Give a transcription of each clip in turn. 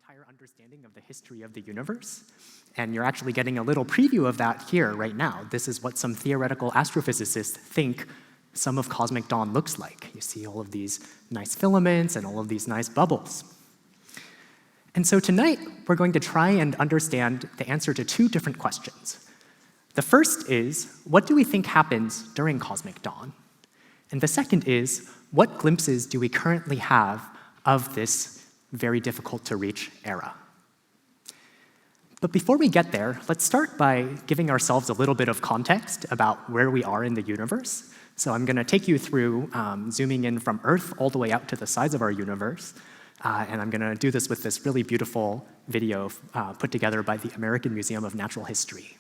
entire understanding of the history of the universe. And you're actually getting a little preview of that here right now. This is what some theoretical astrophysicists think some of cosmic dawn looks like. You see all of these nice filaments and all of these nice bubbles. And so tonight, we're going to try and understand the answer to two different questions. The first is, what do we think happens during cosmic dawn? And the second is, what glimpses do we currently have of this very difficult to reach era? But before we get there, let's start by giving ourselves a little bit of context about where we are in the universe. So I'm going to take you through zooming in from Earth all the way out to the size of our universe. And I'm going to do this with this really beautiful video put together by the American Museum of Natural History.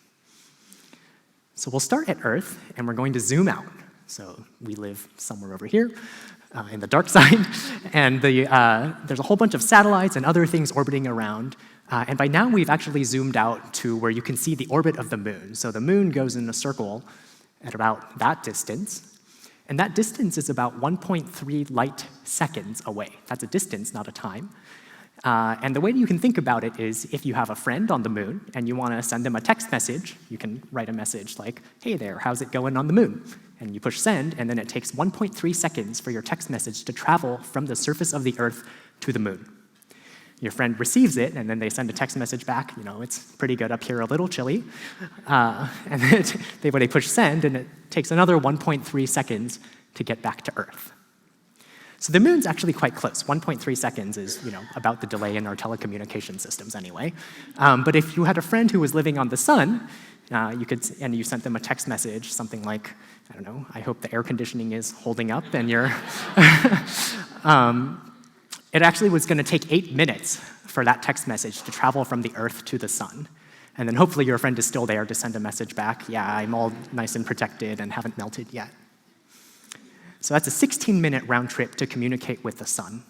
So we'll start at Earth, and we're going to zoom out. So we live somewhere over here in the dark side, and there's a whole bunch of satellites and other things orbiting around. And by now, we've actually zoomed out to where you can see the orbit of the moon. So the moon goes in a circle at about that distance. And that distance is about 1.3 light seconds away. That's a distance, not a time. And the way you can think about it is if you have a friend on the moon and you want to send them a text message, you can write a message like, hey there, how's it going on the moon? And you push send, and then it takes 1.3 seconds for your text message to travel from the surface of the Earth to the moon. Your friend receives it, and then they send a text message back, it's pretty good up here, a little chilly. And then they push send, and it takes another 1.3 seconds to get back to Earth. So the moon's actually quite close. 1.3 seconds is, about the delay in our telecommunication systems anyway. But if you had a friend who was living on the sun, and you sent them a text message, something like, I don't know, I hope the air conditioning is holding up, and you're... It actually was going to take 8 minutes for that text message to travel from the Earth to the sun. And then hopefully your friend is still there to send a message back, yeah, I'm all nice and protected and haven't melted yet. So that's a 16-minute round trip to communicate with the sun.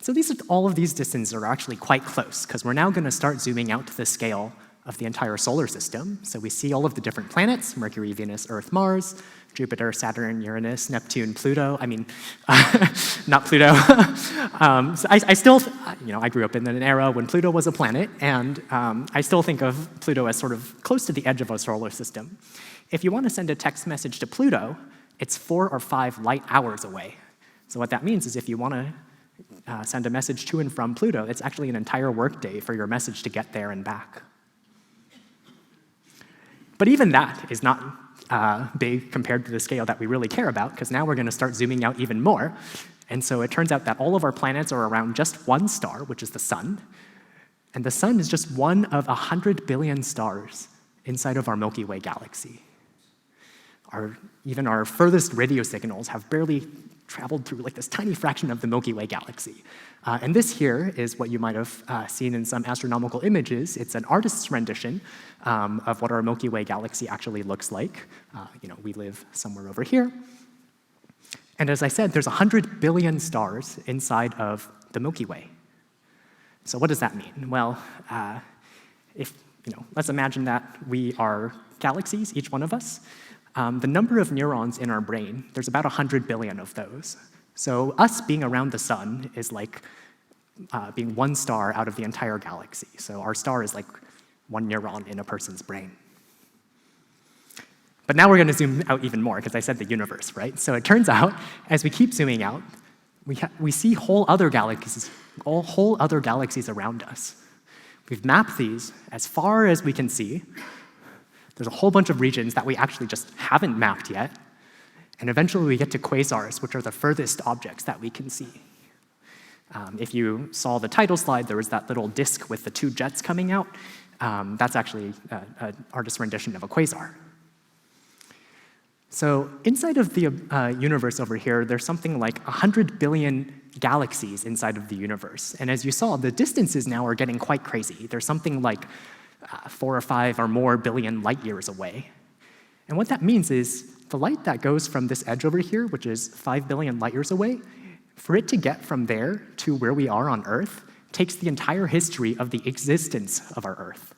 So all of these distances are actually quite close, because we're now going to start zooming out to the scale of the entire solar system. So we see all of the different planets, Mercury, Venus, Earth, Mars, Jupiter, Saturn, Uranus, Neptune, Pluto. Not Pluto. So I still, I grew up in an era when Pluto was a planet, and I still think of Pluto as sort of close to the edge of our solar system. If you want to send a text message to Pluto, it's 4 or 5 light hours away. So what that means is if you want to send a message to and from Pluto, it's actually an entire workday for your message to get there and back. But even that is not big compared to the scale that we really care about, because now we're going to start zooming out even more. And so it turns out that all of our planets are around just one star, which is the sun. And the sun is just one of 100 billion stars inside of our Milky Way galaxy. Even our furthest radio signals have barely traveled through this tiny fraction of the Milky Way galaxy. And this here is what you might have seen in some astronomical images. It's an artist's rendition of what our Milky Way galaxy actually looks like. We live somewhere over here. And as I said, there's 100 billion stars inside of the Milky Way. So what does that mean? Well, let's imagine that we are galaxies, each one of us. The number of neurons in our brain, there's about 100 billion of those. So us being around the sun is like being one star out of the entire galaxy. So our star is like one neuron in a person's brain. But now we're going to zoom out even more, because I said the universe, right? So it turns out, as we keep zooming out, we see whole other galaxies around us. We've mapped these as far as we can see. There's a whole bunch of regions that we actually just haven't mapped yet. And eventually we get to quasars, which are the furthest objects that we can see. If you saw the title slide, there was that little disk with the 2 jets coming out. That's actually an artist's rendition of a quasar. So inside of the universe over here, there's something like 100 billion galaxies inside of the universe. And as you saw, the distances now are getting quite crazy. There's something like 4 or 5 or more billion light years away. And what that means is the light that goes from this edge over here, which is 5 billion light years away, for it to get from there to where we are on Earth takes the entire history of the existence of our Earth.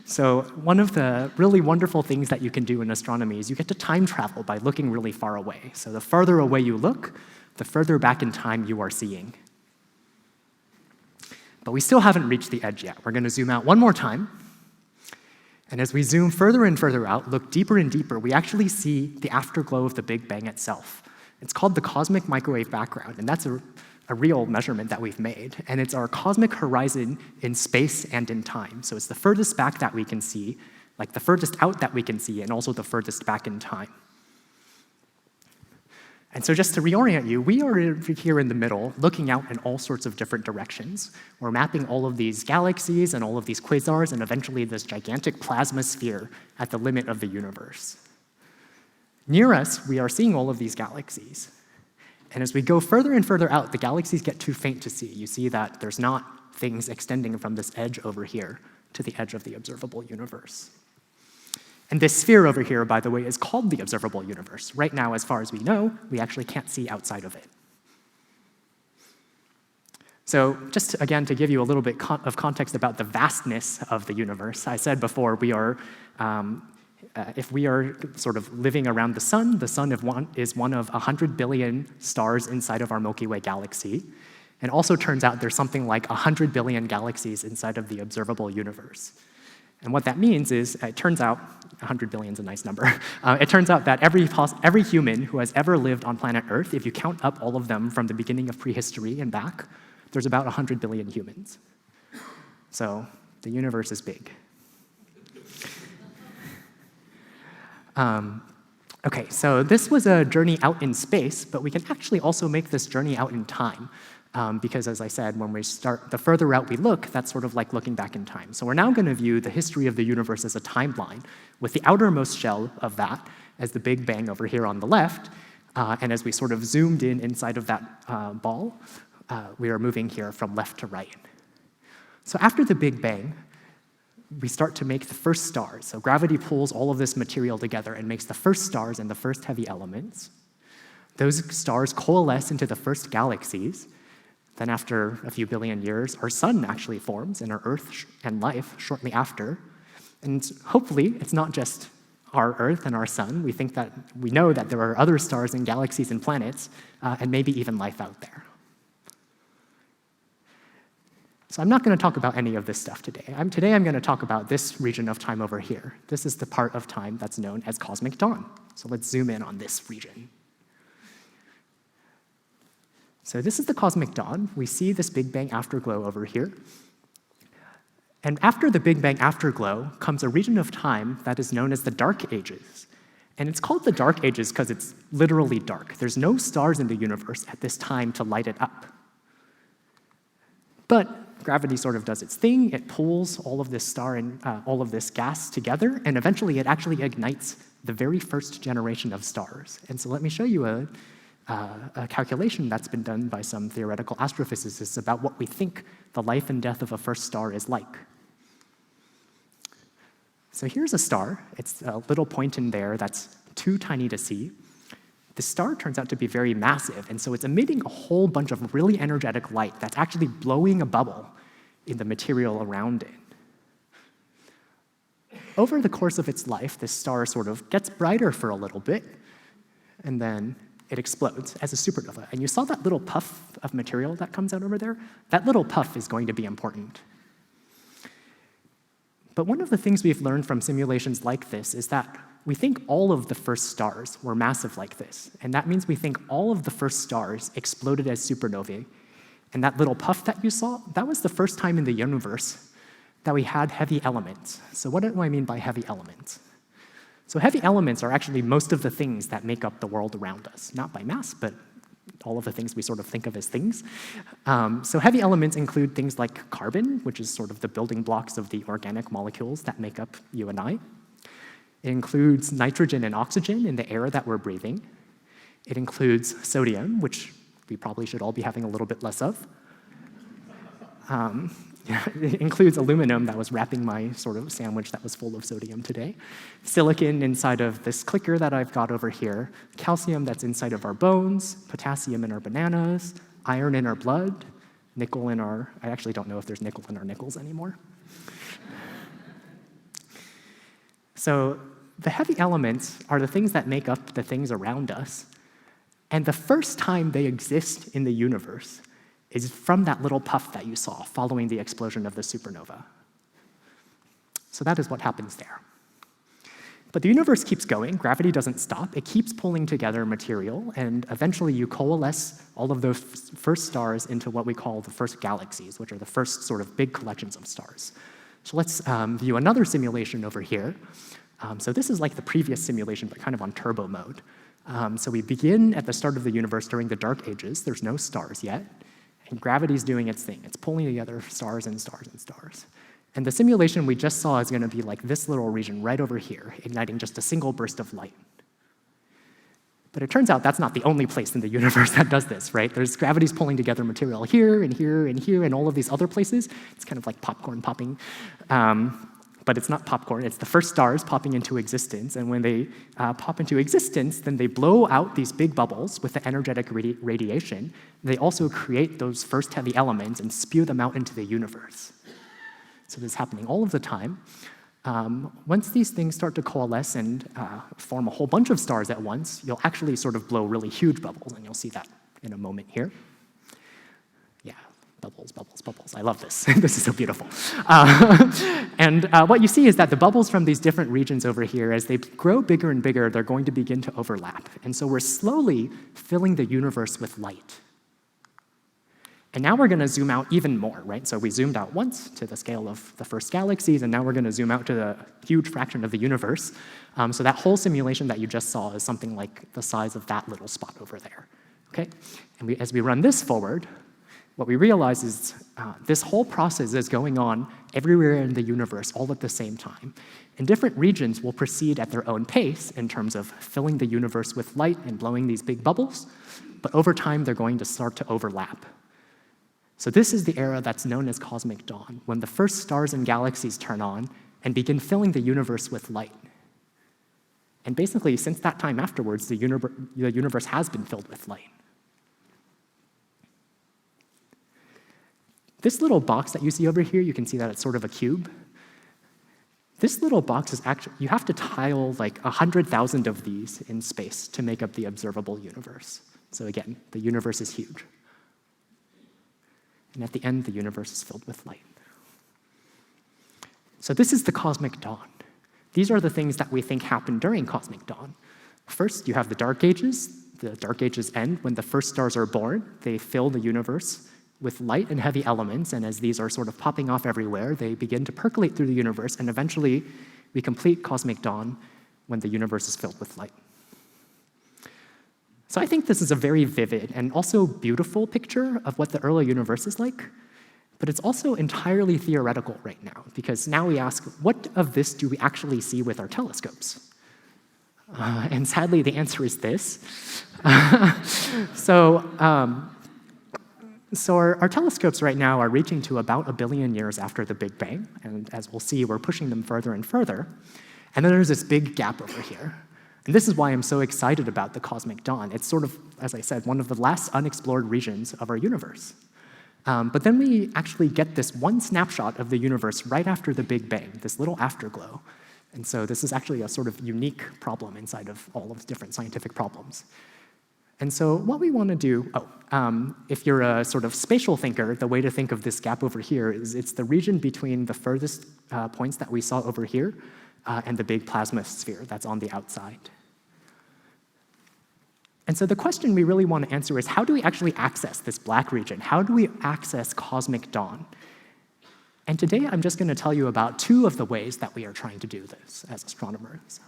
So one of the really wonderful things that you can do in astronomy is you get to time travel by looking really far away. So the farther away you look, the further back in time you are seeing. But we still haven't reached the edge yet. We're going to zoom out one more time. And as we zoom further and further out, look deeper and deeper, we actually see the afterglow of the Big Bang itself. It's called the cosmic microwave background, and that's a real measurement that we've made. And it's our cosmic horizon in space and in time. So it's the furthest back that we can see, like the furthest out that we can see, and also the furthest back in time. And so just to reorient you, we are here in the middle, looking out in all sorts of different directions. We're mapping all of these galaxies and all of these quasars and eventually this gigantic plasma sphere at the limit of the universe. Near us, we are seeing all of these galaxies. And as we go further and further out, the galaxies get too faint to see. You see that there's not things extending from this edge over here to the edge of the observable universe. And this sphere over here, by the way, is called the observable universe. Right now, as far as we know, we actually can't see outside of it. So just again, to give you a little bit of context about the vastness of the universe, I said before if we are sort of living around the sun is one of 100 billion stars inside of our Milky Way galaxy. And also turns out there's something like 100 billion galaxies inside of the observable universe. And what that means is, it turns out, 100 billion is a nice number. It turns out that every human who has ever lived on planet Earth, if you count up all of them from the beginning of prehistory and back, there's about 100 billion humans. So the universe is big. Okay, so this was a journey out in space, but we can actually also make this journey out in time. Because as I said, when we start, the further out we look, that's sort of like looking back in time. So we're now going to view the history of the universe as a timeline, with the outermost shell of that as the Big Bang over here on the left. And as we sort of zoomed in inside of that ball, we are moving here from left to right. So after the Big Bang, we start to make the first stars. So gravity pulls all of this material together and makes the first stars and the first heavy elements. Those stars coalesce into the first galaxies. Then after a few billion years, our sun actually forms, and our Earth and life shortly after. And hopefully, it's not just our Earth and our sun. We know that there are other stars and galaxies and planets, and maybe even life out there. So I'm not going to talk about any of this stuff today. Today I'm going to talk about this region of time over here. This is the part of time that's known as cosmic dawn. So let's zoom in on this region. So this is the cosmic dawn. We see this Big Bang afterglow over here. And after the Big Bang afterglow comes a region of time that is known as the Dark Ages. And it's called the Dark Ages because it's literally dark. There's no stars in the universe at this time to light it up. But gravity sort of does its thing. It pulls all of this star and all of this gas together, and eventually it actually ignites the very first generation of stars. And so let me show you a calculation that's been done by some theoretical astrophysicists about what we think the life and death of a first star is like. So here's a star. It's a little point in there that's too tiny to see. The star turns out to be very massive, and so it's emitting a whole bunch of really energetic light that's actually blowing a bubble in the material around it. Over the course of its life, this star sort of gets brighter for a little bit, and then it explodes as a supernova. And you saw that little puff of material that comes out over there? That little puff is going to be important. But one of the things we've learned from simulations like this is that we think all of the first stars were massive like this. And that means we think all of the first stars exploded as supernovae. And that little puff that you saw, that was the first time in the universe that we had heavy elements. So what do I mean by heavy elements? So heavy elements are actually most of the things that make up the world around us, not by mass, but all of the things we sort of think of as things. So heavy elements include things like carbon, which is sort of the building blocks of the organic molecules that make up you and I. It includes nitrogen and oxygen in the air that we're breathing. It includes sodium, which we probably should all be having a little bit less of. It includes aluminum that was wrapping my sort of sandwich that was full of sodium today. Silicon inside of this clicker that I've got over here. Calcium that's inside of our bones. Potassium in our bananas. Iron in our blood. Nickel in our... I actually don't know if there's nickel in our nickels anymore. So the heavy elements are the things that make up the things around us. And the first time they exist in the universe is from that little puff that you saw following the explosion of the supernova. So that is what happens there. But the universe keeps going. Gravity doesn't stop. It keeps pulling together material, and eventually you coalesce all of those first stars into what we call the first galaxies, which are the first sort of big collections of stars. So let's view another simulation over here. So this is like the previous simulation, but kind of on turbo mode. So we begin at the start of the universe during the dark ages. There's no stars yet, and gravity's doing its thing. It's pulling together stars and stars and stars. And the simulation we just saw is going to be like this little region right over here, igniting just a single burst of light. But it turns out that's not the only place in the universe that does this, right? There's gravity's pulling together material here and here and here and all of these other places. It's kind of like popcorn popping. But it's not popcorn. It's the first stars popping into existence. And when they pop into existence, then they blow out these big bubbles with the energetic radiation. They also create those first heavy elements and spew them out into the universe. So this is happening all of the time. Once these things start to coalesce and form a whole bunch of stars at once, you'll actually sort of blow really huge bubbles, and you'll see that in a moment here. Yeah, bubbles, bubbles, bubbles. I love this. This is so beautiful. And what you see is that the bubbles from these different regions over here, as they grow bigger and bigger, they're going to begin to overlap. And so we're slowly filling the universe with light. And now we're going to zoom out even more, right? So we zoomed out once to the scale of the first galaxies, and now we're going to zoom out to the huge fraction of the universe. So that whole simulation that you just saw is something like the size of that little spot over there, okay? And as we run this forward, what we realize is this whole process is going on everywhere in the universe all at the same time. And different regions will proceed at their own pace in terms of filling the universe with light and blowing these big bubbles, but over time they're going to start to overlap. So this is the era that's known as cosmic dawn, when the first stars and galaxies turn on and begin filling the universe with light. And basically, since that time afterwards, the universe has been filled with light. This little box that you see over here, you can see that it's sort of a cube. This little box is actually, you have to tile like 100,000 of these in space to make up the observable universe. So again, the universe is huge. And at the end, the universe is filled with light. So this is the cosmic dawn. These are the things that we think happen during cosmic dawn. First, you have the dark ages. The dark ages end when the first stars are born. They fill the universe with light and heavy elements, and as these are sort of popping off everywhere, they begin to percolate through the universe, and eventually we complete cosmic dawn when the universe is filled with light. So I think this is a very vivid and also beautiful picture of what the early universe is like, but it's also entirely theoretical right now, because now we ask, what of this do we actually see with our telescopes? And sadly, the answer is this. So our telescopes right now are reaching to about 1 billion years after the Big Bang, and as we'll see, we're pushing them further and further. And then there's this big gap over here. And this is why I'm so excited about the cosmic dawn. It's sort of, as I said, one of the last unexplored regions of our universe. But then we actually get this one snapshot of the universe right after the Big Bang, this little afterglow. And so this is actually a sort of unique problem inside of all of the different scientific problems. And so what we want to do, if you're a sort of spatial thinker, the way to think of this gap over here is it's the region between the furthest points that we saw over here and the big plasma sphere that's on the outside. And so the question we really want to answer is, how do we actually access this black region? How do we access cosmic dawn? And today I'm just going to tell you about 2 of the ways that we are trying to do this as astronomers.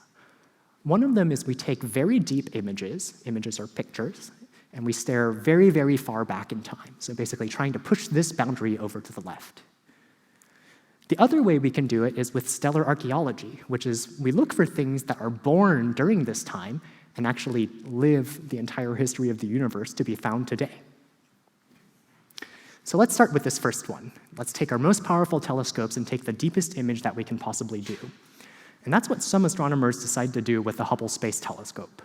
One of them is we take very deep images are pictures, and we stare very, very far back in time. So basically trying to push this boundary over to the left. The other way we can do it is with stellar archaeology, which is we look for things that are born during this time and actually live the entire history of the universe to be found today. So let's start with this first one. Let's take our most powerful telescopes and take the deepest image that we can possibly do. And that's what some astronomers decided to do with the Hubble Space Telescope.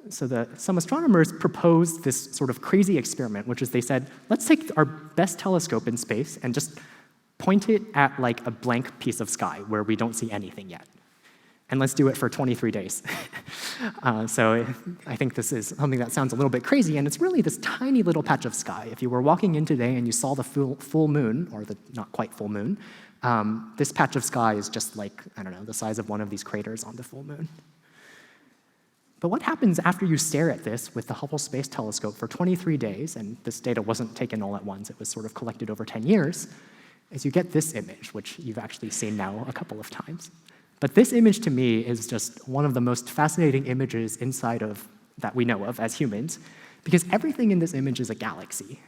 So some astronomers proposed this sort of crazy experiment, which is they said, let's take our best telescope in space and just point it at like a blank piece of sky where we don't see anything yet. And let's do it for 23 days. So I think this is something that sounds a little bit crazy, and it's really this tiny little patch of sky. If you were walking in today and you saw the full moon, or the not quite full moon, this patch of sky is just like, I don't know, the size of one of these craters on the full moon. But what happens after you stare at this with the Hubble Space Telescope for 23 days, and this data wasn't taken all at once, it was sort of collected over 10 years, is you get this image, which you've actually seen now a couple of times. But this image to me is just one of the most fascinating images inside of that we know of as humans, because everything in this image is a galaxy.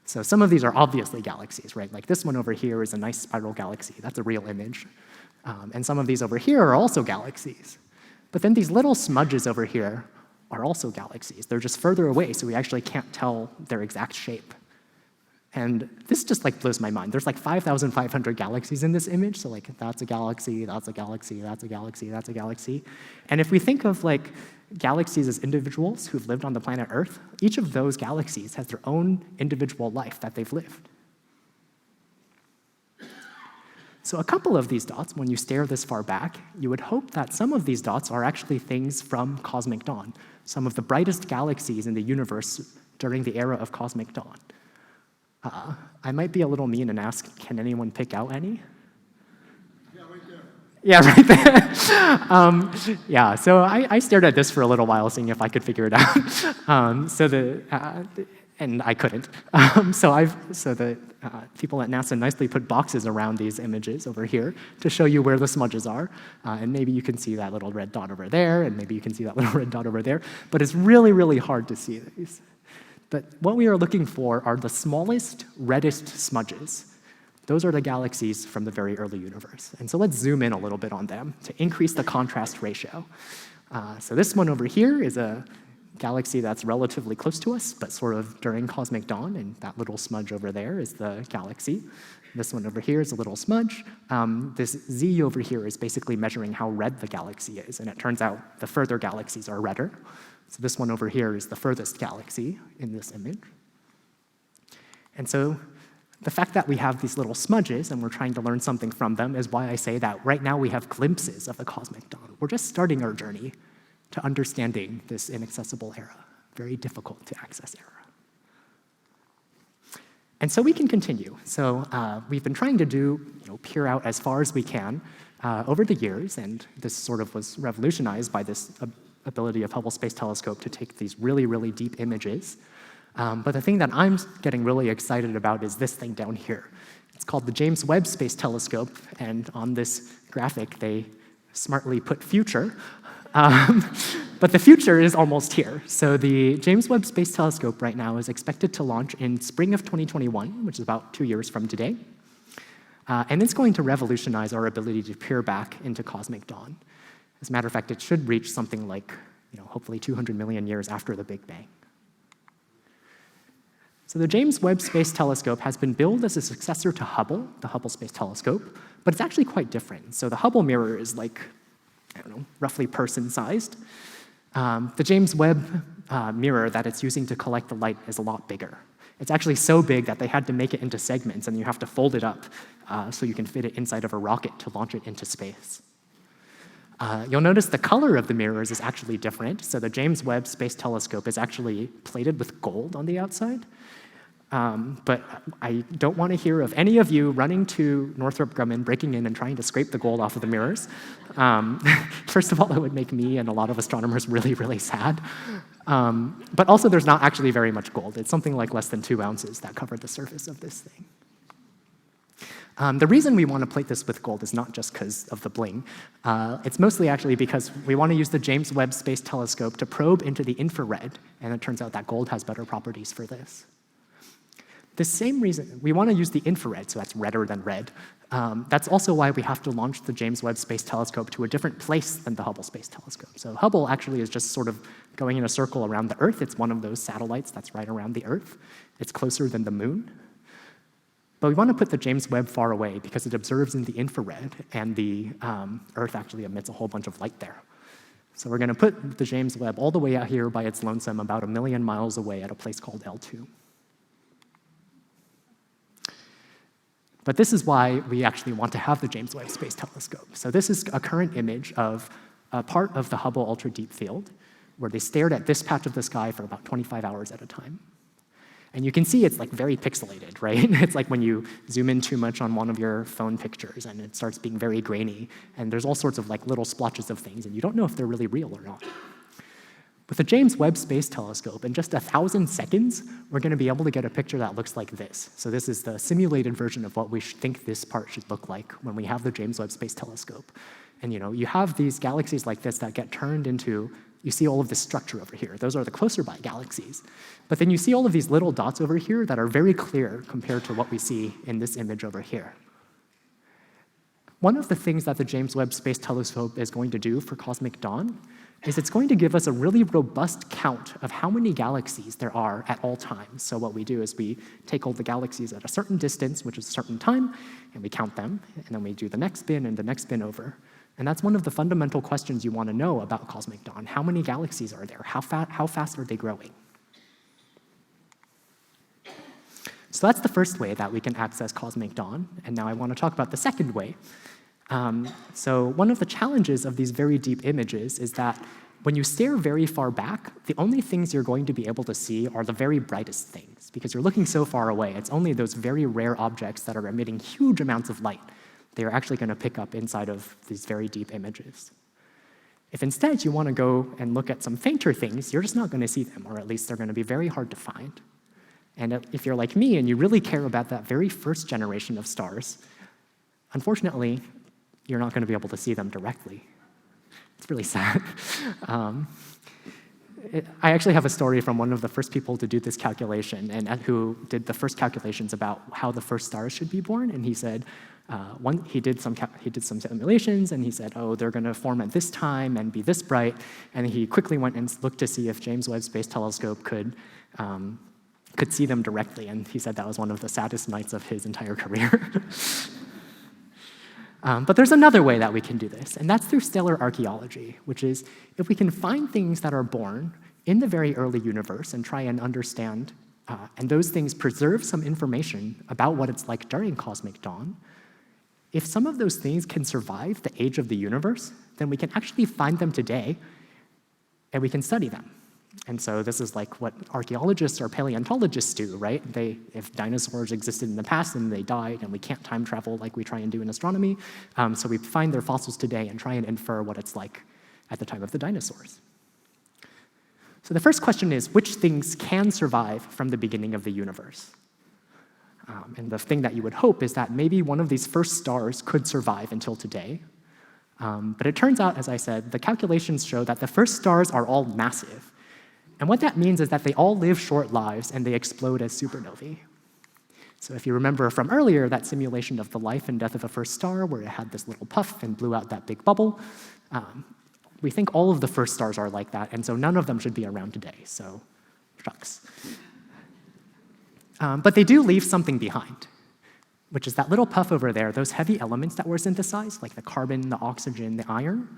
So some of these are obviously galaxies, right? Like this one over here is a nice spiral galaxy. That's a real image. And some of these over here are also galaxies. But then these little smudges over here are also galaxies. They're just further away, so we actually can't tell their exact shape. And this just like blows my mind. There's like 5,500 galaxies in this image, so like that's a galaxy, that's a galaxy, that's a galaxy, that's a galaxy. And if we think of like galaxies as individuals who've lived on the planet Earth, each of those galaxies has their own individual life that they've lived. So a couple of these dots, when you stare this far back, you would hope that some of these dots are actually things from cosmic dawn, some of the brightest galaxies in the universe during the era of cosmic dawn. I might be a little mean and ask, can anyone pick out any? Yeah, right there. Yeah, right there. Yeah, so I stared at this for a little while, seeing if I could figure it out. And I couldn't. So the people at NASA nicely put boxes around these images over here to show you where the smudges are. And maybe you can see that little red dot over there, and maybe you can see that little red dot over there. But it's really, really hard to see these. But what we are looking for are the smallest, reddest smudges. Those are the galaxies from the very early universe. And so let's zoom in a little bit on them to increase the contrast ratio. So this one over here is a galaxy that's relatively close to us, but sort of during cosmic dawn, and that little smudge over there is the galaxy. This one over here is a little smudge. This Z over here is basically measuring how red the galaxy is, and it turns out the further galaxies are redder. So this one over here is the furthest galaxy in this image. And so the fact that we have these little smudges and we're trying to learn something from them is why I say that right now we have glimpses of the cosmic dawn. We're just starting our journey to understanding this inaccessible era, very difficult to access era. And so we can continue. So we've been trying to peer out as far as we can over the years, and this sort of was revolutionized by this ability of Hubble Space Telescope to take these really, really deep images. But the thing that I'm getting really excited about is this thing down here. It's called the James Webb Space Telescope, and on this graphic, they smartly put future. But the future is almost here. So the James Webb Space Telescope right now is expected to launch in spring of 2021, which is about 2 years from today. And it's going to revolutionize our ability to peer back into cosmic dawn. As a matter of fact, it should reach something like, hopefully 200 million years after the Big Bang. So the James Webb Space Telescope has been billed as a successor to Hubble, the Hubble Space Telescope, but it's actually quite different. So the Hubble mirror is like, roughly person-sized. The James Webb mirror that it's using to collect the light is a lot bigger. It's actually so big that they had to make it into segments, and you have to fold it up so you can fit it inside of a rocket to launch it into space. You'll notice the color of the mirrors is actually different. So the James Webb Space Telescope is actually plated with gold on the outside. But I don't want to hear of any of you running to Northrop Grumman, breaking in and trying to scrape the gold off of the mirrors. First of all, it would make me and a lot of astronomers really, really sad. But also, there's not actually very much gold. It's something like less than 2 ounces that cover the surface of this thing. The reason we want to plate this with gold is not just because of the bling. It's mostly actually because we want to use the James Webb Space Telescope to probe into the infrared, and it turns out that gold has better properties for this. The same reason, we want to use the infrared, so that's redder than red. That's also why we have to launch the James Webb Space Telescope to a different place than the Hubble Space Telescope. So Hubble actually is just sort of going in a circle around the Earth. It's one of those satellites that's right around the Earth. It's closer than the moon. But we want to put the James Webb far away because it observes in the infrared, and the Earth actually emits a whole bunch of light there. So we're going to put the James Webb all the way out here by its lonesome, about 1 million miles away at a place called L2. But this is why we actually want to have the James Webb Space Telescope. So this is a current image of a part of the Hubble Ultra Deep Field, where they stared at this patch of the sky for about 25 hours at a time. And you can see it's like very pixelated, right? It's like when you zoom in too much on one of your phone pictures and it starts being very grainy, and there's all sorts of like little splotches of things, and you don't know if they're really real or not. With the James Webb Space Telescope, in just 1,000 seconds, we're going to be able to get a picture that looks like this. So this is the simulated version of what we think this part should look like when we have the James Webb Space Telescope. And you have these galaxies like this that get turned into, you see all of this structure over here. Those are the closer by galaxies. But then you see all of these little dots over here that are very clear compared to what we see in this image over here. One of the things that the James Webb Space Telescope is going to do for cosmic dawn is it's going to give us a really robust count of how many galaxies there are at all times. So what we do is we take all the galaxies at a certain distance, which is a certain time, and we count them, and then we do the next spin and the next spin over. And that's one of the fundamental questions you want to know about cosmic dawn. How many galaxies are there? How fast are they growing? So that's the first way that we can access cosmic dawn. And now I want to talk about the second way. So one of the challenges of these very deep images is that when you stare very far back, the only things you're going to be able to see are the very brightest things, because you're looking so far away. It's only those very rare objects that are emitting huge amounts of light they are actually going to pick up inside of these very deep images. If instead you want to go and look at some fainter things, you're just not going to see them, or at least they're going to be very hard to find. And if you're like me and you really care about that very first generation of stars, unfortunately, you're not going to be able to see them directly. It's really sad. I actually have a story from one of the first people to do this calculation, and who did the first calculations about how the first stars should be born. And he said, he did some simulations, and he said, oh, they're going to form at this time and be this bright. And he quickly went and looked to see if James Webb Space Telescope could see them directly. And he said that was one of the saddest nights of his entire career. But there's another way that we can do this, and that's through stellar archaeology, which is if we can find things that are born in the very early universe and try and understand, and those things preserve some information about what it's like during cosmic dawn, if some of those things can survive the age of the universe, then we can actually find them today, and we can study them. And so this is like what archaeologists or paleontologists do, right? If dinosaurs existed in the past and they died, and we can't time travel like we try and do in astronomy, so we find their fossils today and try and infer what it's like at the time of the dinosaurs. So the first question is, which things can survive from the beginning of the universe? And the thing that you would hope is that maybe one of these first stars could survive until today. But it turns out, as I said, the calculations show that the first stars are all massive. And what that means is that they all live short lives and they explode as supernovae. So if you remember from earlier, that simulation of the life and death of a first star where it had this little puff and blew out that big bubble, we think all of the first stars are like that, and so none of them should be around today, so shucks. But they do leave something behind, which is that little puff over there, those heavy elements that were synthesized, like the carbon, the oxygen, the iron.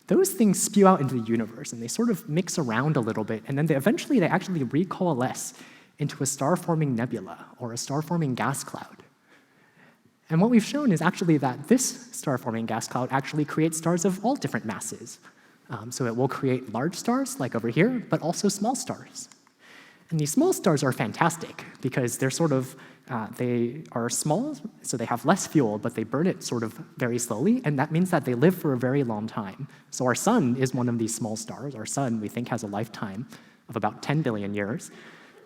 Those things spew out into the universe, and they sort of mix around a little bit, and then eventually they actually recoalesce into a star-forming nebula or a star-forming gas cloud. And what we've shown is actually that this star-forming gas cloud actually creates stars of all different masses. So it will create large stars, like over here, but also small stars. And these small stars are fantastic because they're they are small, so they have less fuel, but they burn it sort of very slowly, and that means that they live for a very long time. So our sun is one of these small stars. Our sun, we think, has a lifetime of about 10 billion years.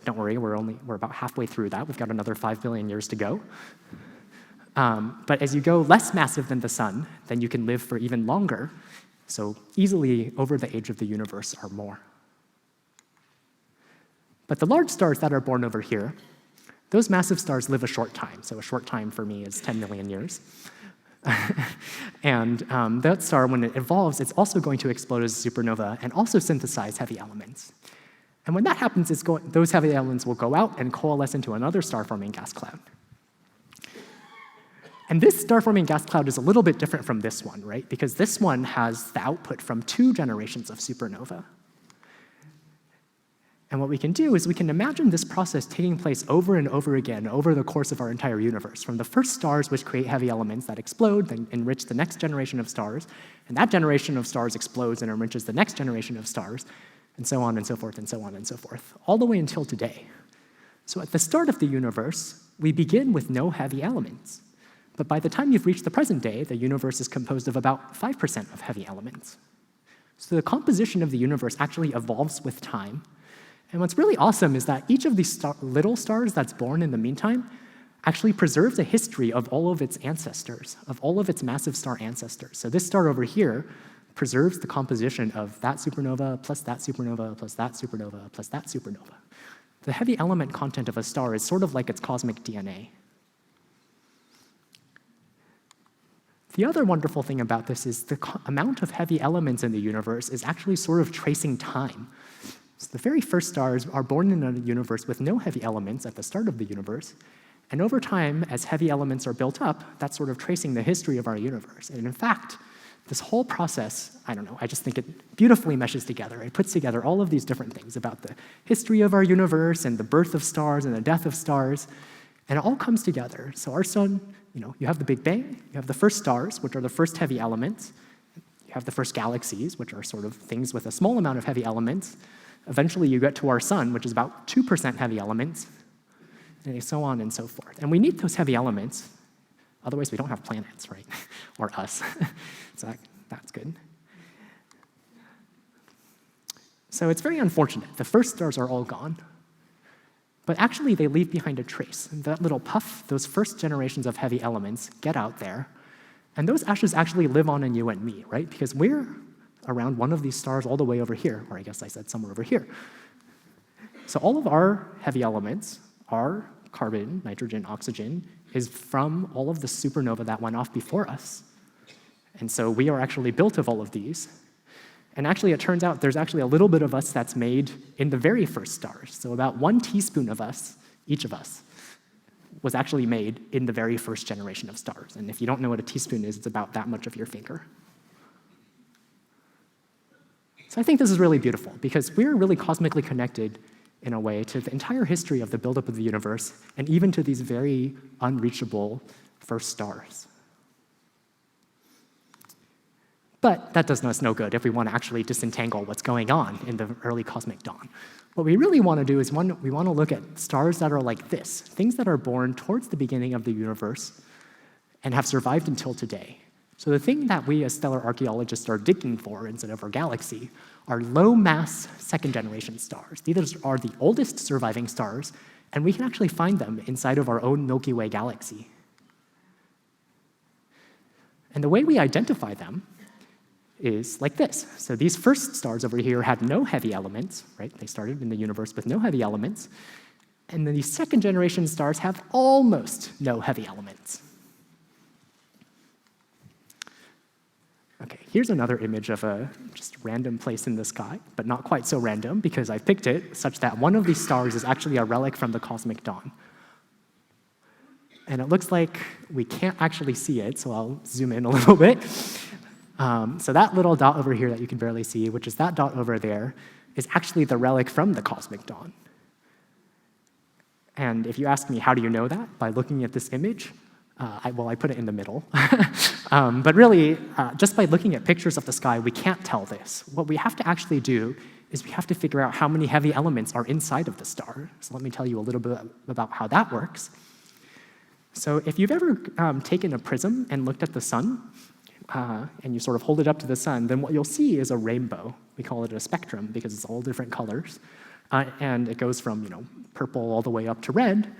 Don't worry, we're about halfway through that. We've got another 5 billion years to go. But as you go less massive than the sun, then you can live for even longer, so easily over the age of the universe or more. But the large stars that are born over here, those massive stars live a short time. So a short time for me is 10 million years. And that star, when it evolves, it's also going to explode as a supernova and also synthesize heavy elements. And when that happens, those heavy elements will go out and coalesce into another star-forming gas cloud. And this star-forming gas cloud is a little bit different from this one, right? Because this one has the output from 2 generations of supernova. And what we can do is we can imagine this process taking place over and over again over the course of our entire universe, from the first stars which create heavy elements that explode, then enrich the next generation of stars, and that generation of stars explodes and enriches the next generation of stars, and so on and so forth and so on and so forth, all the way until today. So at the start of the universe, we begin with no heavy elements. But by the time you've reached the present day, the universe is composed of about 5% of heavy elements. So the composition of the universe actually evolves with time. And what's really awesome is that each of these little stars that's born in the meantime actually preserves a history of all of its ancestors, of all of its massive star ancestors. So this star over here preserves the composition of that supernova plus that supernova plus that supernova plus that supernova. The heavy element content of a star is sort of like its cosmic DNA. The other wonderful thing about this is the amount of heavy elements in the universe is actually sort of tracing time. So the very first stars are born in a universe with no heavy elements at the start of the universe, and over time, as heavy elements are built up, that's sort of tracing the history of our universe. And in fact, this whole process, I don't know, I just think it beautifully meshes together. It puts together all of these different things about the history of our universe and the birth of stars and the death of stars, and it all comes together. So our sun, you have the Big Bang, you have the first stars, which are the first heavy elements, you have the first galaxies, which are sort of things with a small amount of heavy elements. Eventually you get to our sun, which is about 2% heavy elements, and so on and so forth. And we need those heavy elements, otherwise we don't have planets, right? Or us. So that's good. So it's very unfortunate. The first stars are all gone. But actually, they leave behind a trace. That little puff, those first generations of heavy elements get out there, and those ashes actually live on in you and me, right? Because we're around one of these stars all the way over here, or I guess I said somewhere over here. So all of our heavy elements, our carbon, nitrogen, oxygen, is from all of the supernova that went off before us. And so we are actually built of all of these. And actually, it turns out there's actually a little bit of us that's made in the very first stars. So about 1 teaspoon of us, each of us, was actually made in the very first generation of stars. And if you don't know what a teaspoon is, it's about that much of your finger. So I think this is really beautiful, because we're really cosmically connected in a way to the entire history of the buildup of the universe, and even to these very unreachable first stars. But that does us no good if we want to actually disentangle what's going on in the early cosmic dawn. What we really want to do is we want to look at stars that are like this, things that are born towards the beginning of the universe and have survived until today. So the thing that we as stellar archaeologists are digging for instead of our galaxy are low-mass second-generation stars. These are the oldest surviving stars, and we can actually find them inside of our own Milky Way galaxy. And the way we identify them is like this. So these first stars over here had no heavy elements, right? They started in the universe with no heavy elements. And then these second-generation stars have almost no heavy elements. Okay, here's another image of a just random place in the sky, but not quite so random, because I picked it such that one of these stars is actually a relic from the cosmic dawn. And it looks like we can't actually see it, so I'll zoom in a little bit. So that little dot over here that you can barely see, which is that dot over there, is actually the relic from the cosmic dawn. And if you ask me, how do you know that? By looking at this image, I put it in the middle. But really, just by looking at pictures of the sky, we can't tell this. What we have to actually do is we have to figure out how many heavy elements are inside of the star. So let me tell you a little bit about how that works. So if you've ever taken a prism and looked at the sun, and you sort of hold it up to the sun, then what you'll see is a rainbow. We call it a spectrum because it's all different colors. And it goes from purple all the way up to red.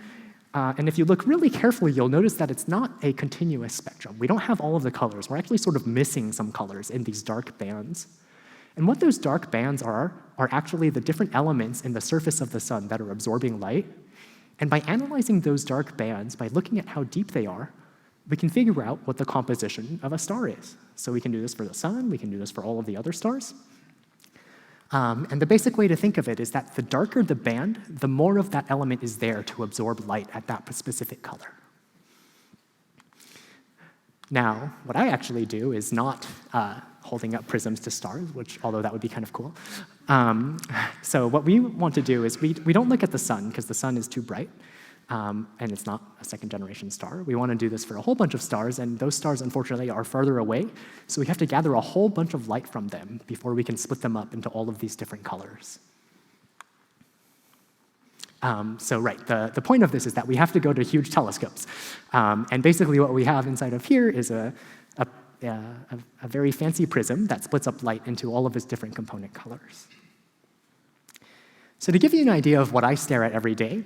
And if you look really carefully, you'll notice that it's not a continuous spectrum. We don't have all of the colors. We're actually sort of missing some colors in these dark bands. And what those dark bands are actually the different elements in the surface of the sun that are absorbing light. And by analyzing those dark bands, by looking at how deep they are, we can figure out what the composition of a star is. So we can do this for the sun, we can do this for all of the other stars. And the basic way to think of it is that the darker the band, the more of that element is there to absorb light at that specific color. Now, what I actually do is not holding up prisms to stars, which, although that would be kind of cool. So what we want to do is we don't look at the sun, because the sun is too bright, and it's not a second-generation star. We want to do this for a whole bunch of stars, and those stars, unfortunately, are farther away, so we have to gather a whole bunch of light from them before we can split them up into all of these different colors. The point of this is that we have to go to huge telescopes. And basically what we have inside of here is a very fancy prism that splits up light into all of its different component colors. So to give you an idea of what I stare at every day,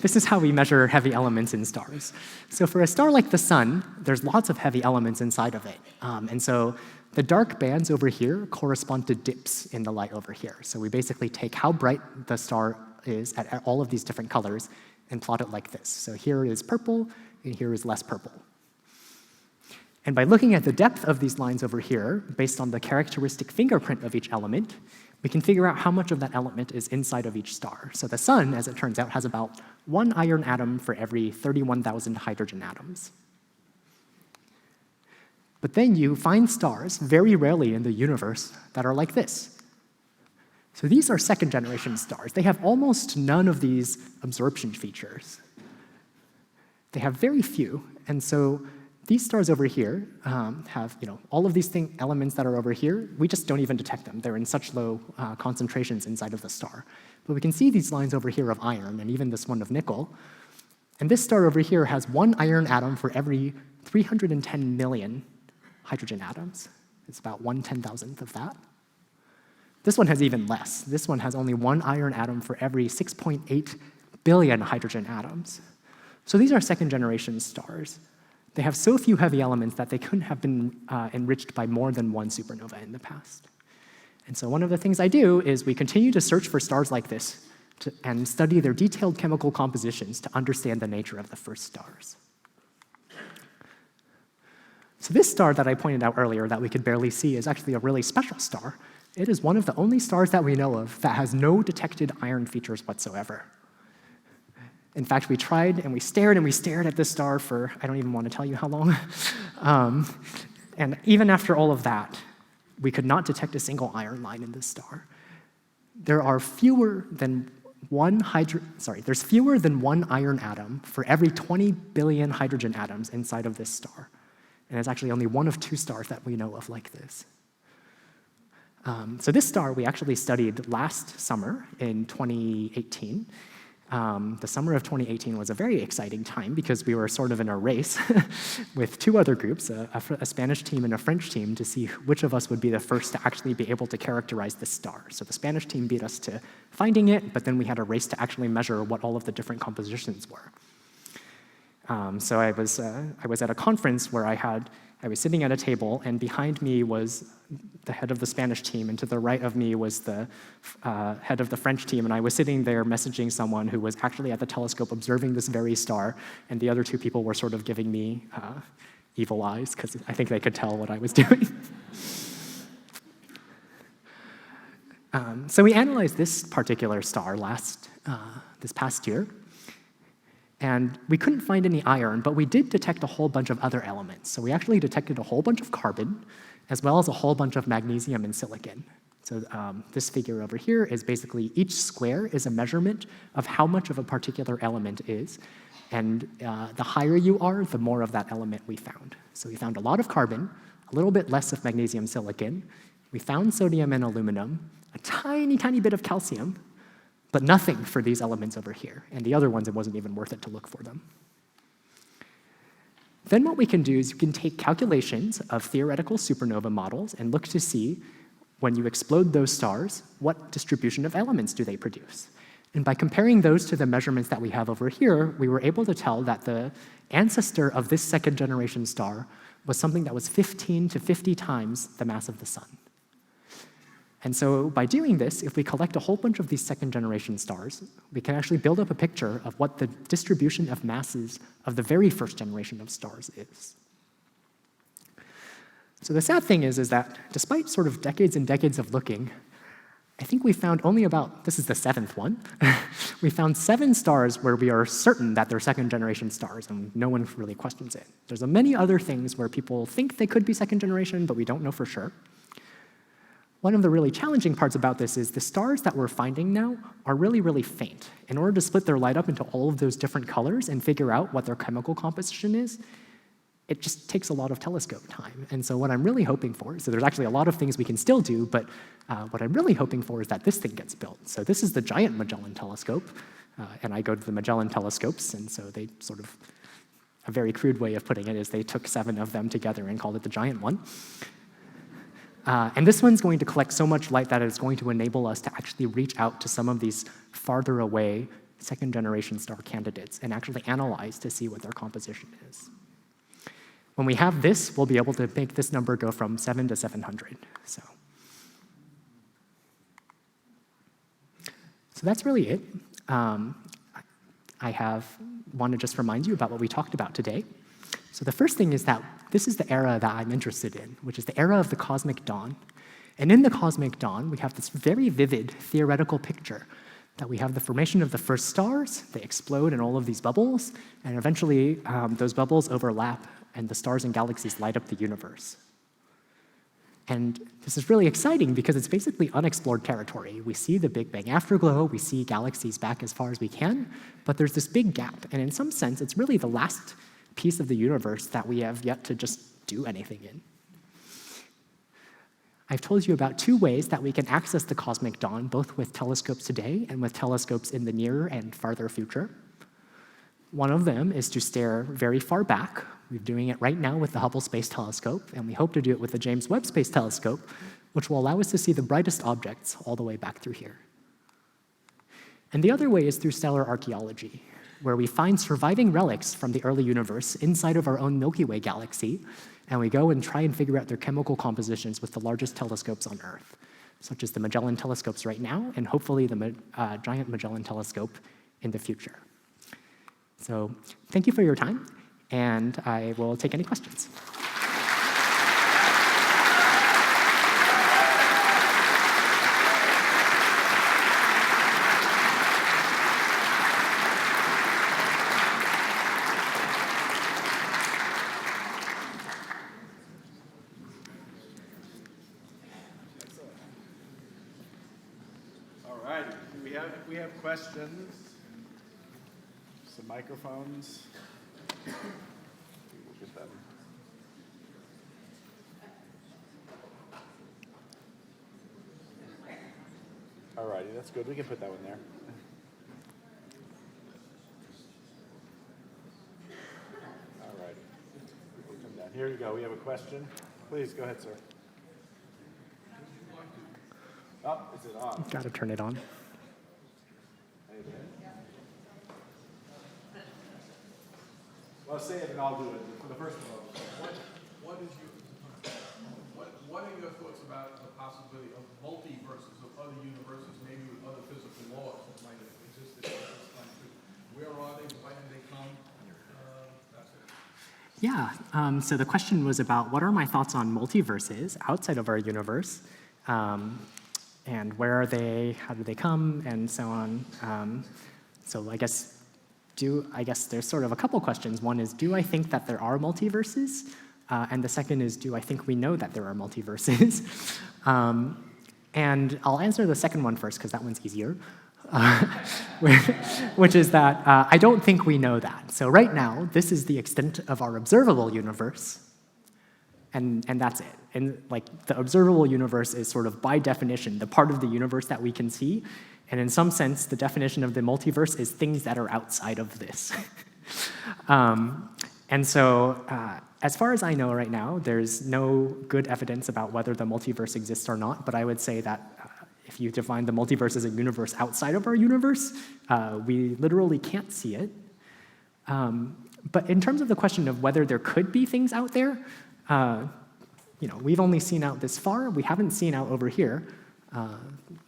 this is how we measure heavy elements in stars. So for a star like the sun, there's lots of heavy elements inside of it. And so the dark bands over here correspond to dips in the light over here. So we basically take how bright the star is at all of these different colors and plot it like this. So here is purple, and here is less purple. And by looking at the depth of these lines over here, based on the characteristic fingerprint of each element, we can figure out how much of that element is inside of each star. So the sun, as it turns out, has about 1 iron atom for every 31,000 hydrogen atoms. But then you find stars, very rarely in the universe, that are like this. So these are second-generation stars. They have almost none of these absorption features. They have very few, and so these stars over here have all of these elements that are over here. We just don't even detect them. They're in such low concentrations inside of the star. But we can see these lines over here of iron, and even this one of nickel. And this star over here has 1 iron atom for every 310 million hydrogen atoms. It's about 1/10,000th of that. This one has even less. This one has only 1 iron atom for every 6.8 billion hydrogen atoms. So these are second-generation stars. They have so few heavy elements that they couldn't have been enriched by more than one supernova in the past. And so one of the things I do is we continue to search for stars like this and study their detailed chemical compositions to understand the nature of the first stars. So this star that I pointed out earlier that we could barely see is actually a really special star. It is one of the only stars that we know of that has no detected iron features whatsoever. In fact, we tried and we stared at this star for, I don't even want to tell you how long. And even after all of that, we could not detect a single iron line in this star. There are fewer than there's fewer than 1 iron atom for every 20 billion hydrogen atoms inside of this star. And it's actually only one of 2 stars that we know of like this. So this star we actually studied last summer in 2018. The summer of 2018 was a very exciting time because we were sort of in a race with 2 other groups, a Spanish team and a French team, to see which of us would be the first to actually be able to characterize this star. So the Spanish team beat us to finding it, but then we had a race to actually measure what all of the different compositions were. So I was at a conference where I was sitting at a table, and behind me was the head of the Spanish team, and to the right of me was the head of the French team, and I was sitting there messaging someone who was actually at the telescope observing this very star, and the other 2 people were sort of giving me evil eyes, because I think they could tell what I was doing. So we analyzed this particular star this past year, and we couldn't find any iron, but we did detect a whole bunch of other elements. So we actually detected a whole bunch of carbon, as well as a whole bunch of magnesium and silicon. So this figure over here is basically each square is a measurement of how much of a particular element is. And the higher you are, the more of that element we found. So we found a lot of carbon, a little bit less of magnesium silicon. We found sodium and aluminum, a tiny, tiny bit of calcium, but nothing for these elements over here. And the other ones, it wasn't even worth it to look for them. Then what we can do is you can take calculations of theoretical supernova models and look to see, when you explode those stars, what distribution of elements do they produce. And by comparing those to the measurements that we have over here, we were able to tell that the ancestor of this second-generation star was something that was 15 to 50 times the mass of the sun. And so by doing this, if we collect a whole bunch of these second-generation stars, we can actually build up a picture of what the distribution of masses of the very first generation of stars is. So the sad thing is that despite sort of decades and decades of looking, I think we found only about, this is the 7th one, we found 7 stars where we are certain that they're second-generation stars, and no one really questions it. There's many other things where people think they could be second-generation, but we don't know for sure. one of the really challenging parts about this is the stars that we're finding now are really, really faint. In order to split their light up into all of those different colors and figure out what their chemical composition is, it just takes a lot of telescope time. And so what I'm really hoping for, so there's actually a lot of things we can still do, but what I'm really hoping for is that this thing gets built. So this is the Giant Magellan Telescope, and I go to the Magellan telescopes, and so they sort of, a very crude way of putting it is they took 7 of them together and called it the giant one. And this one's going to collect so much light that it's going to enable us to actually reach out to some of these farther away second-generation star candidates and actually analyze to see what their composition is. When we have this, we'll be able to make this number go from 7 to 700. So that's really it. I want to just remind you about what we talked about today. So the first thing is that this is the era that I'm interested in, which is the era of the cosmic dawn. And in the cosmic dawn, we have this very vivid theoretical picture that we have the formation of the first stars, they explode in all of these bubbles, and eventually those bubbles overlap and the stars and galaxies light up the universe. And this is really exciting because it's basically unexplored territory. We see the Big Bang afterglow, we see galaxies back as far as we can, but there's this big gap. And in some sense, it's really the last piece of the universe that we have yet to just do anything in. I've told you about 2 ways that we can access the cosmic dawn, both with telescopes today and with telescopes in the near and farther future. One of them is to stare very far back. We're doing it right now with the Hubble Space Telescope, and we hope to do it with the James Webb Space Telescope, which will allow us to see the brightest objects all the way back through here. And the other way is through stellar archaeology, where we find surviving relics from the early universe inside of our own Milky Way galaxy, and we go and try and figure out their chemical compositions with the largest telescopes on Earth, such as the Magellan telescopes right now, and hopefully the Giant Magellan Telescope in the future. So thank you for your time, and I will take any questions. All right, we have questions. Some microphones. We'll get them. All righty, that's good. We can put that one there. All righty. We'll come down. Here you go. We have a question. Please go ahead, sir. Oh, is it on? Got to turn it on. Well, say it and I'll do it for the first one. What are your thoughts about the possibility of multiverses, of other universes, maybe with other physical laws that might have existed at this time too? Where are they? Why did they come? That's it. Yeah, so the question was about what are my thoughts on multiverses outside of our universe, and where are they, how do they come, and so on. So I guess there's sort of a couple questions. One is, do I think that there are multiverses? And the second is, do I think we know that there are multiverses? And I'll answer the second one first, because that one's easier, which is that I don't think we know that. So right now, this is the extent of our observable universe, and that's it. And like the observable universe is sort of by definition the part of the universe that we can see. And in some sense, the definition of the multiverse is things that are outside of this. And so, as far as I know right now, there's no good evidence about whether the multiverse exists or not, but I would say that if you define the multiverse as a universe outside of our universe, we literally can't see it. But in terms of the question of whether there could be things out there, we've only seen out this far. We haven't seen out over here.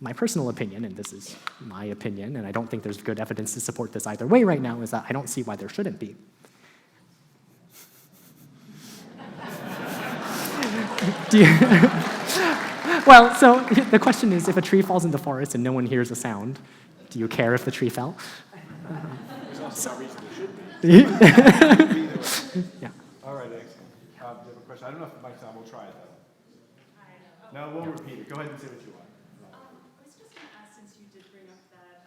My personal opinion, and this is my opinion, and I don't think there's good evidence to support this either way right now, is that I don't see why there shouldn't be. Well, so the question is, if a tree falls in the forest and no one hears a sound, do you care if the tree fell? There's also no reason there should be. Yeah. All right, excellent. Do you have a question? I don't know if the mic's on. We'll try it, though. No, we'll repeat it. Go ahead and say what you want. I was just going to ask, since you did bring up that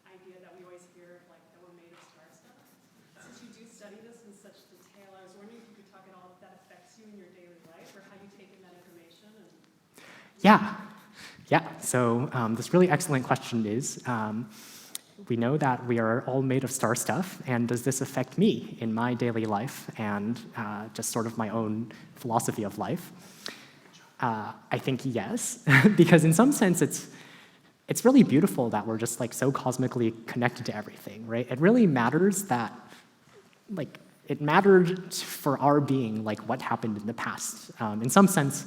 idea that we always hear, like, that we're made of star stuff. Since you do study this in such detail, I was wondering if you could talk at all if that affects you in your daily life, or how you take in that information. Yeah. Yeah, so this really excellent question is, we know that we are all made of star stuff, and does this affect me in my daily life and just sort of my own philosophy of life? I think yes, because in some sense it's really beautiful that we're just like so cosmically connected to everything, right? It really matters that, like, it mattered for our being, like, what happened in the past. In some sense,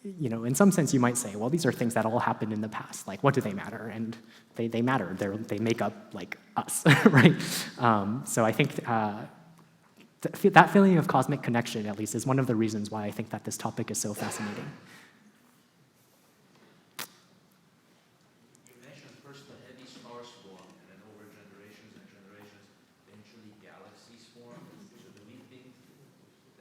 in some sense you might say, well, these are things that all happened in the past. Like, what do they matter? And they matter. They make up, like, us, right? So I think that feeling of cosmic connection, at least, is one of the reasons why I think that this topic is so fascinating. You mentioned first the heavy stars form, and then over generations and generations, eventually galaxies form. So do we think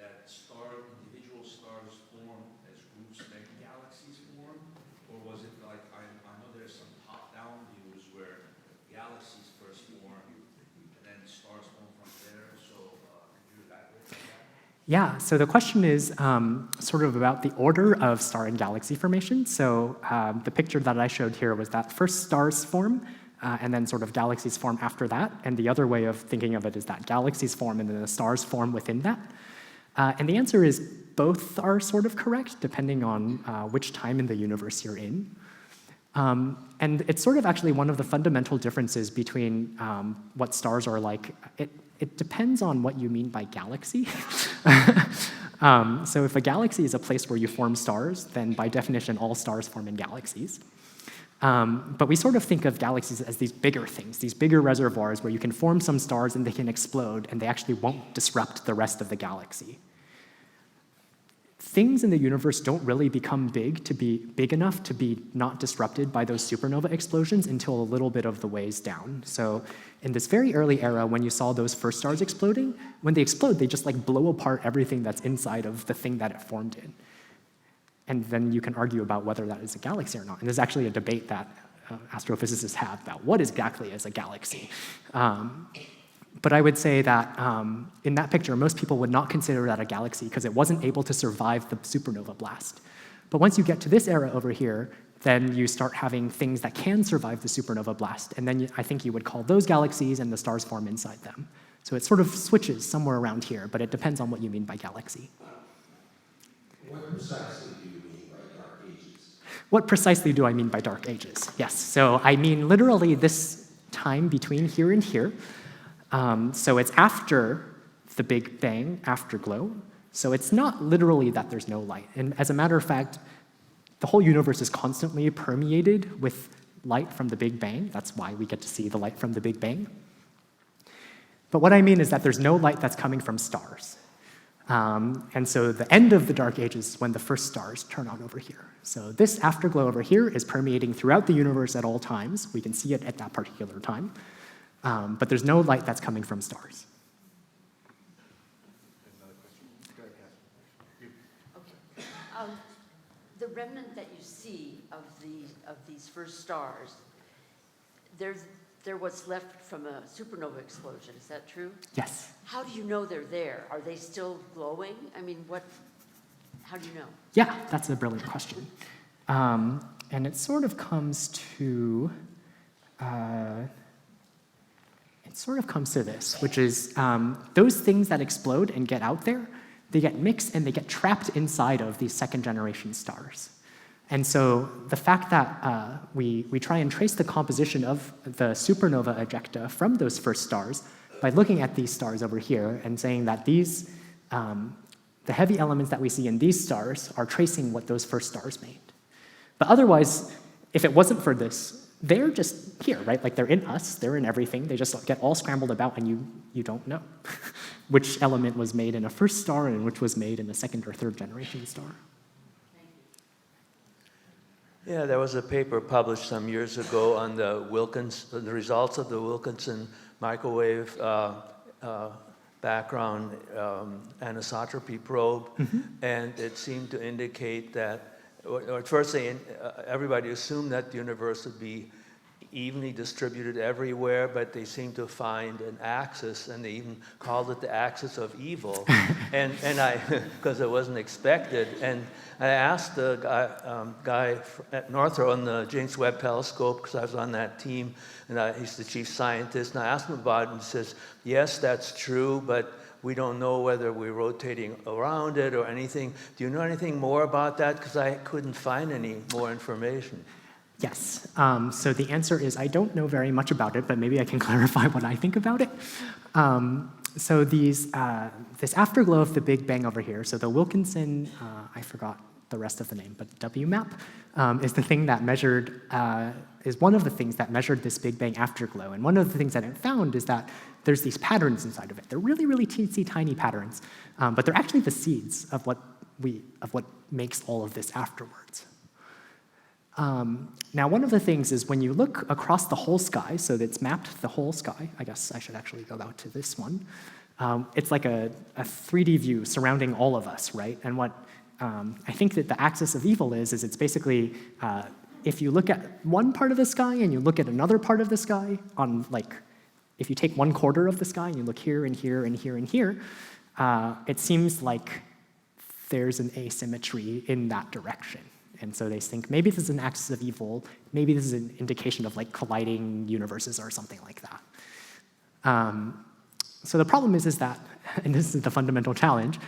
that individual stars form as groups, then galaxies form? Or was it like, I know there's some top-down views where galaxies first form, and then stars form from there. So could you elaborate on that? Yeah, so the question is sort of about the order of star and galaxy formation. So the picture that I showed here was that first stars form, and then sort of galaxies form after that. And the other way of thinking of it is that galaxies form and then the stars form within that. And the answer is both are sort of correct, depending on which time in the universe you're in. And it's sort of actually one of the fundamental differences between what stars are like. It depends on what you mean by galaxy. So if a galaxy is a place where you form stars, then by definition, all stars form in galaxies. But we sort of think of galaxies as these bigger things, these bigger reservoirs where you can form some stars and they can explode, and they actually won't disrupt the rest of the galaxy. Things in the universe don't really become big enough to be not disrupted by those supernova explosions until a little bit of the ways down. So in this very early era, when you saw those first stars exploding, when they explode, they just like blow apart everything that's inside of the thing that it formed in. And then you can argue about whether that is a galaxy or not. And there's actually a debate that astrophysicists have about what exactly is a galaxy. But I would say that in that picture, most people would not consider that a galaxy because it wasn't able to survive the supernova blast. But once you get to this era over here, then you start having things that can survive the supernova blast. And then I think you would call those galaxies, and the stars form inside them. So it sort of switches somewhere around here, but it depends on what you mean by galaxy. What precisely do you mean by dark ages? What precisely do I mean by dark ages? Yes, so I mean literally this time between here and here. So it's after the Big Bang, afterglow. So it's not literally that there's no light. And as a matter of fact, the whole universe is constantly permeated with light from the Big Bang. That's why we get to see the light from the Big Bang. But what I mean is that there's no light that's coming from stars. And so the end of the dark ages is when the first stars turn on over here. So this afterglow over here is permeating throughout the universe at all times. We can see it at that particular time. But there's no light that's coming from stars. Okay. The remnant that you see of these first stars, they're what's left from a supernova explosion. Is that true? Yes. How do you know they're there? Are they still glowing? I mean, how do you know? Yeah, that's a brilliant question. And it sort of comes to this, which is those things that explode and get out there, they get mixed and they get trapped inside of these second-generation stars. And so the fact that we try and trace the composition of the supernova ejecta from those first stars by looking at these stars over here and saying that these, the heavy elements that we see in these stars are tracing what those first stars made. But otherwise, if it wasn't for this, they're just here, right? Like they're in us, they're in everything. They just get all scrambled about and you don't know which element was made in a first star and which was made in a second or third generation star. Yeah, there was a paper published some years ago on the results of the Wilkinson microwave background anisotropy probe, and it seemed to indicate that, or at first everybody assumed that the universe would be evenly distributed everywhere, but they seem to find an axis, and they even called it the axis of evil. and I, because it wasn't expected, and I asked the guy at Northrop on the James Webb Telescope, because I was on that team, and he's the chief scientist, and I asked him about it, and he says, yes, that's true, but we don't know whether we're rotating around it or anything. Do you know anything more about that? Because I couldn't find any more information. Yes. So the answer is I don't know very much about it, but maybe I can clarify what I think about it. So this afterglow of the Big Bang over here, so the Wilkinson, I forgot the rest of the name, but WMAP is the thing that measured, is one of the things that measured this Big Bang afterglow. And one of the things that it found is that there's these patterns inside of it. They're really, really teensy tiny patterns, but they're actually the seeds of what makes all of this afterwards. Now, one of the things is when you look across the whole sky, so that's mapped the whole sky, I guess I should actually go out to this one, it's like a 3D view surrounding all of us, right? And what I think that the axis of evil is it's basically, if you look at one part of the sky and you look at another part of the sky, on like, if you take 1/4 of the sky and you look here and here and here and here, it seems like there's an asymmetry in that direction. And so they think maybe this is an axis of evil, maybe this is an indication of like colliding universes or something like that. So the problem is that, and this is the fundamental challenge,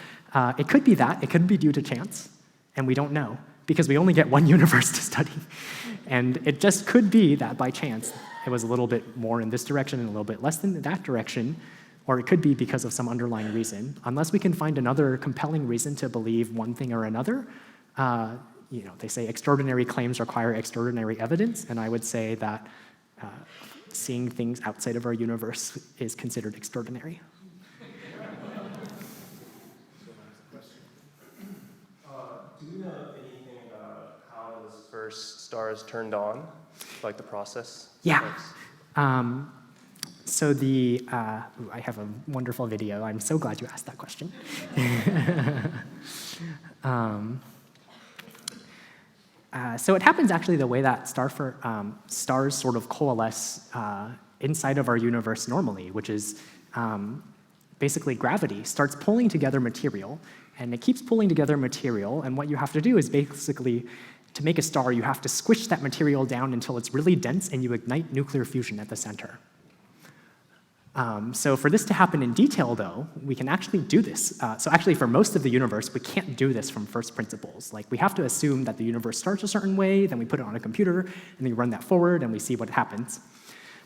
it could be that, it could be due to chance, and we don't know, because we only get one universe to study. And it just could be that by chance, it was a little bit more in this direction and a little bit less than that direction, or it could be because of some underlying reason. Unless we can find another compelling reason to believe one thing or another, they say extraordinary claims require extraordinary evidence, and I would say that seeing things outside of our universe is considered extraordinary. Do you know anything about how those first stars turned on, like the process? Yeah. So I have a wonderful video. I'm so glad you asked that question. So it happens actually the way that stars sort of coalesce inside of our universe normally, which is basically gravity starts pulling together material, and it keeps pulling together material, and what you have to do is basically, to make a star, you have to squish that material down until it's really dense, and you ignite nuclear fusion at the center. So for this to happen in detail, though, we can actually do this. So actually, for most of the universe, we can't do this from first principles. Like, we have to assume that the universe starts a certain way, then we put it on a computer, and then we run that forward, and we see what happens.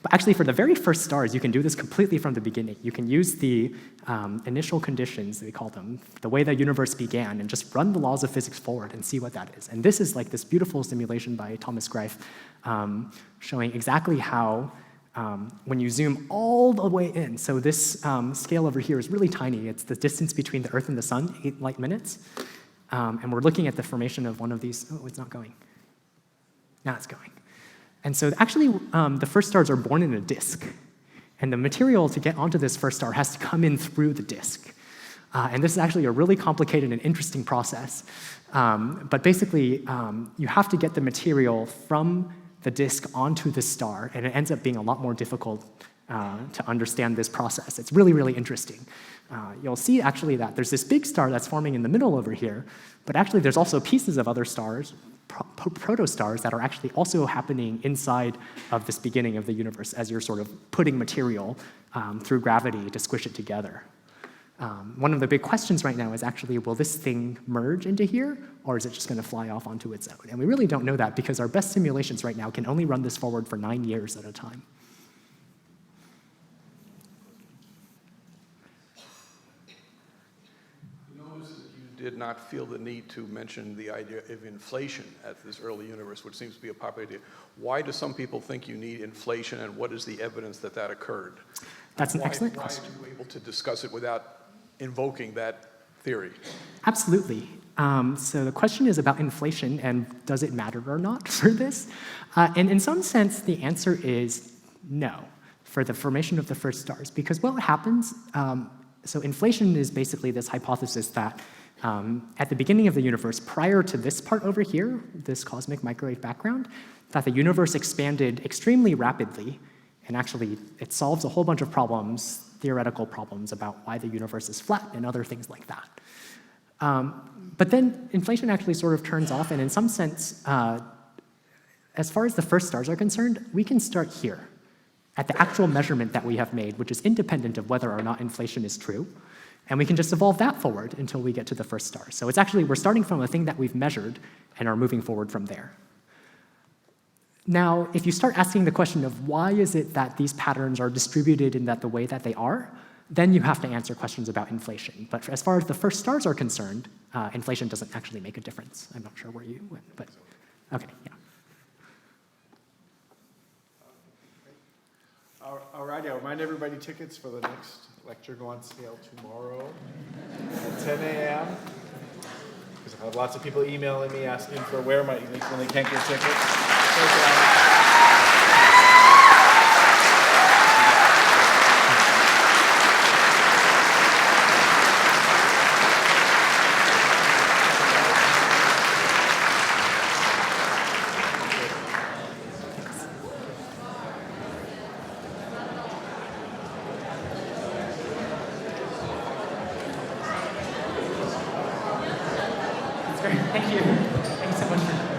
But actually, for the very first stars, you can do this completely from the beginning. You can use the initial conditions, we call them, the way the universe began, and just run the laws of physics forward and see what that is. And this is like this beautiful simulation by Thomas Greif showing exactly how when you zoom all the way in, so this scale over here is really tiny. It's the distance between the Earth and the Sun, 8 light minutes. And we're looking at the formation of one of these. Oh, it's not going. Now it's going. And so actually, the first stars are born in a disk. And the material to get onto this first star has to come in through the disk. And this is actually a really complicated and interesting process. But basically, you have to get the material from the disk onto the star, and it ends up being a lot more difficult to understand this process. It's really, really interesting. You'll see actually that there's this big star that's forming in the middle over here, but actually there's also pieces of other stars, protostars, that are actually also happening inside of this beginning of the universe as you're sort of putting material through gravity to squish it together. One of the big questions right now is actually, will this thing merge into here, or is it just going to fly off onto its own? And we really don't know that, because our best simulations right now can only run this forward for 9 years at a time. Notice that you did not feel the need to mention the idea of inflation at this early universe, which seems to be a popular idea. Why do some people think you need inflation, and what is the evidence that that occurred? That's an excellent question. Why are you able to discuss it without invoking that theory? Absolutely. So the question is about inflation, and does it matter or not for this? And in some sense, the answer is no for the formation of the first stars, because what happens, So inflation is basically this hypothesis that at the beginning of the universe, prior to this part over here, this cosmic microwave background, that the universe expanded extremely rapidly, and actually it solves a whole bunch of problems, theoretical problems about why the universe is flat and other things like that. But then inflation actually sort of turns off, and in some sense, as far as the first stars are concerned, we can start here at the actual measurement that we have made, which is independent of whether or not inflation is true. And we can just evolve that forward until we get to the first star. So it's actually, we're starting from a thing that we've measured and are moving forward from there. Now, if you start asking the question of why is it that these patterns are distributed in the way that they are, then you have to answer questions about inflation. But as far as the first stars are concerned, inflation doesn't actually make a difference. I'm not sure where you went, but okay, yeah. All righty, I'll remind everybody tickets for the next lecture go on sale tomorrow at 10 a.m. Because I have lots of people emailing me asking for where when they can't get tickets. Thank you. Thanks so much for